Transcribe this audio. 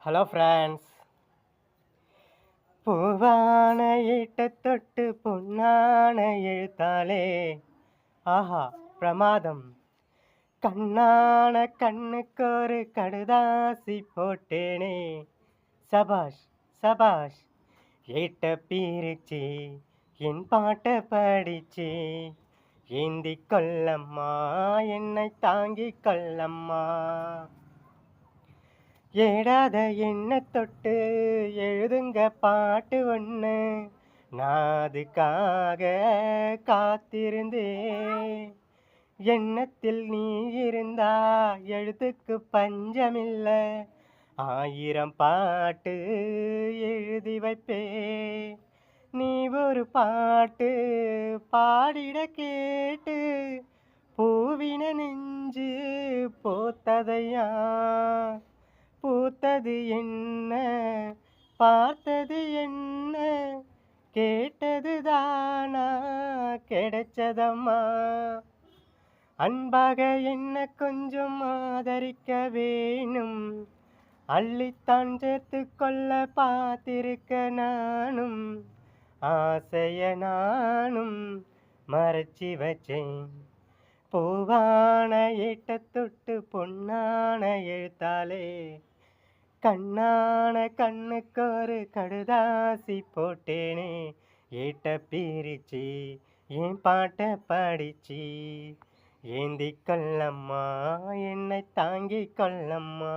Hello friends. பூவான ஈட்டத் தொட்டு பொன்னான எழுத்தாலே ஆஹா பிரமாதம். கண்ணான கண்ணுக்கொரு கடுதாசி போட்டேனே சபாஷ் சபாஷ். ஏட்ட பீரிச்சி என் பாட்ட படிச்சி ஏந்திக் கொள்ளம்மா என்னை தாங்கிக் கொள்ளம்மா. ஏடாத எண்ண தொட்டு எழுதுங்க பாட்டு ஒன்று நான் அதுக்காக காத்திருந்தேன். எண்ணத்தில் நீ இருந்தா எழுத்துக்கு பஞ்சமில்ல, 1000 பாட்டு எழுதி வைப்பே. நீ ஒரு பாட்டு பாடிட கேட்டு பூவின நெஞ்சு போத்ததையா. பூத்தது என்ன பார்த்தது என்ன கேட்டது தானா கிடைச்சதம்மா. அன்பாக என்ன கொஞ்சம் ஆதரிக்க வேணும், அள்ளித்தான் சேர்த்து கொள்ள பார்த்திருக்க நானும். ஆசைய நானும் மறைச்சி வச்சேன். பூவான ஏட்டத் தொட்டு பொன்னான எழுத்தாலே கண்ணான கண்ணுக்கொரு கடுதாசி போட்டேனே. ஏட்ட பீரிச்சி என் பாட்ட படிச்சி ஏந்திக் கொள்ளம்மா என்னை தாங்கிக் கொள்ளம்மா.